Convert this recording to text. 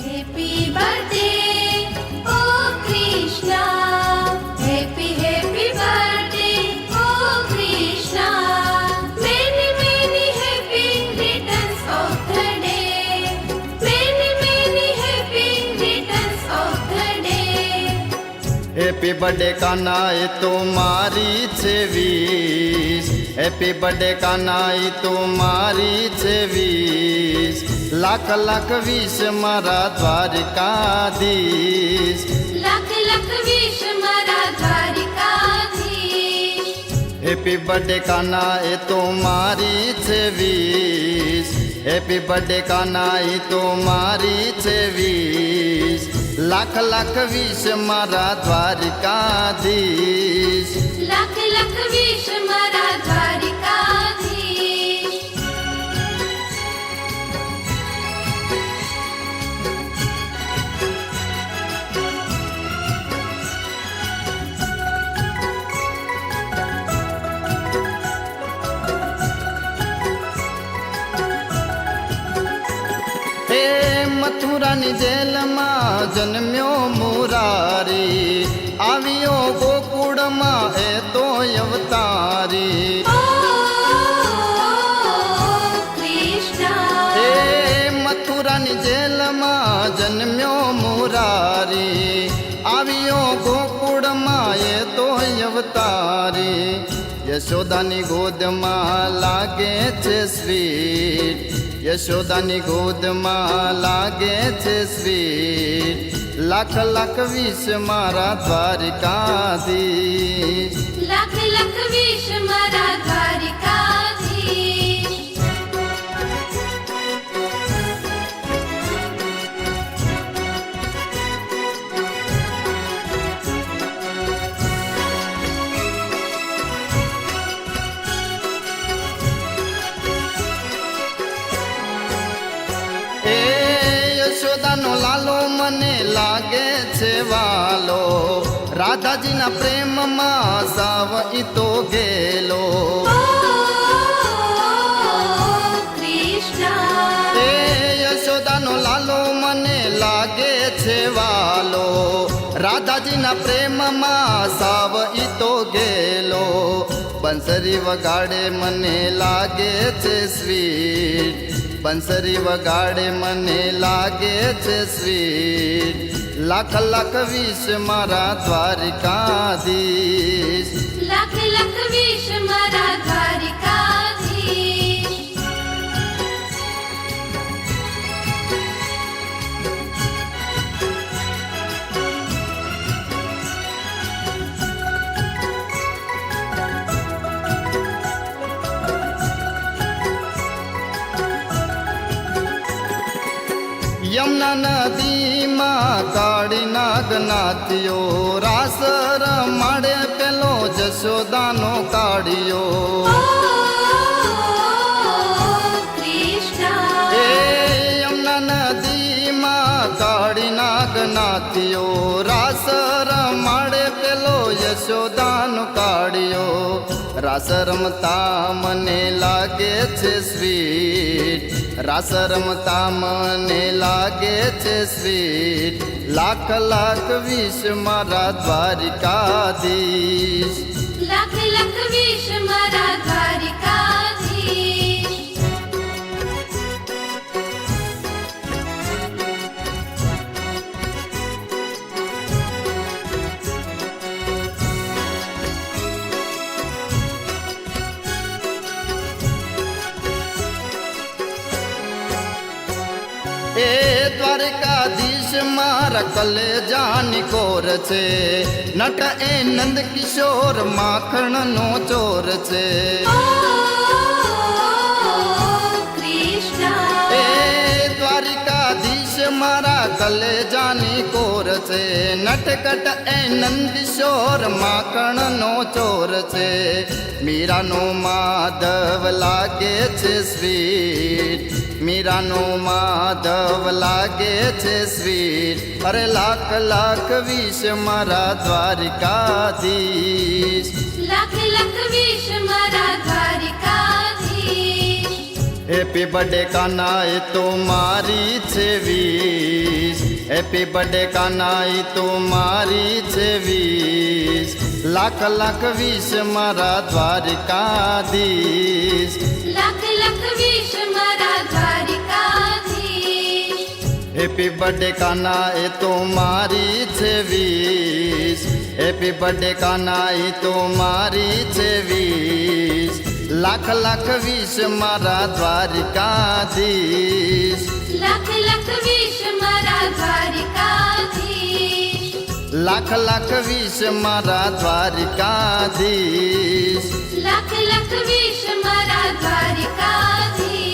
Happy birthday, oh Krishna. Happy, happy birthday, oh Krishna. Many, many happy returns of the day. Many, many happy returns of the day. Happy birthday Kana એ તો મારી છે વીસ. Happy birthday Kana એ તો મારી છે વીસ. લાખ લાખ વીસ મારા દ્વારકાધીશ. લાખ લાખ વિશ મારા દ્વારિકાધીશ. હેપી બર્થડે કાના એ તો મારી છે વીસ. હેપી બર્થડે કાના એ તો મારી છે વીસ. લાખ લાખ વીસ મારા દ્વારકાધીશ. લાખ લાખ વિશ મારા દ્વારિકાધીશ. હે મથુરાની જેલમાં જન્મ્યો મુરારી. આવ્યો ગોકુળમાં એ તો અવતારી. કૃષ્ણ હે મથુરાની જેલમાં જન્મ્યો મુરારી. આવ્યો ગોકુળમાં એ તો અવતારી. યશોદાની ગોદમાં લાગે છે સ્વીટ. યશોદાની ગોદમાં લાગે છે સ્વીટ. લાખ લાખ વીસ મારા દ્વારકાધીશ. લાખ લાખ વિશ મારા દ્વારિકાધીશ. એ યશોદાનો લાલો મને લાગે છે વાલો. રાધાજીના પ્રેમમાં સાવ ઈ તો ગેલો. કૃષ્ણ એ યશોદાનો લાલો મને લાગે છે વાલો. રાધાજીના પ્રેમમાં સાવ ઈ તો ગેલો. બંસરી વગાડે મને લાગે છે સ્વીટ. બંસરી વગાડે મને લાગે છે સ્વીટ. લાખ લાખ વીસ મારા દ્વારકાધીશ. લાખ લાખ વિશ મારા દ્વારિકાધીશ. યમુના નદીમાં કાળી નાગનાથીઓ. રાસ રમાડે પેલો જશોદાનો કાળિયો. કૃષ્ણ એ યમુના નદીમાં કાળી નાગનાથીઓ. રાસ રમાડે પેલો યશોદાનો કાળિયો. રાસ રમતા મને લાગે છે સ્વીટ. રાસ રમતા મને લાગે છે સ્વીટ. લાખ લાખ વીસ મારા દ્વારકાધીશ. લાખ લાખ વિશ મારા દ્વારિકાધીશ. એ દ્વારકાધીશ મારા કલેજાની કોર છે. નટ એ નંદ કિશોર માખણનો ચોર છે. કૃષ્ણ એ દ્વારકાધીશ મારા કલેજાની કોર છે. નટકટ એ નંદ કિશોર માખણનો ચોર છે. મીરાનો માધવ લાગે છે સ્વીટ. મીરાનો માધવ લાગે છે સ્વીટ. અરે લાખ લાખ વીસ મારા દ્વારકાધીશ. લાખ લાખ વિશ મારા દ્વારિકાધીશ. હેપી બર્થડે કાના એ તો મારી છે વીસ. હેપી બર્થડે કાના ઈ તો મારી છે વીસ, લાખ લાખ વીસ મારા દ્વારિકાધીશ. લાખ લાખ વિશ મારા દ્વારિકાધીશ. હેપી બર્થડે કાના એ તો મારી છે વીસ, હેપી બર્થડે કાના ઈ તો મારી છે વીસ, લાખ લાખ વીસ મારા દ્વારિકાધીશ. લાખ લાખ વિશ મારા દ્વારિકાધીશ. લાખ લાખ વીસ મારા દ્વારિકાધીશ. લાખ લાખ વિશ મારા દ્વારિકાધીશ.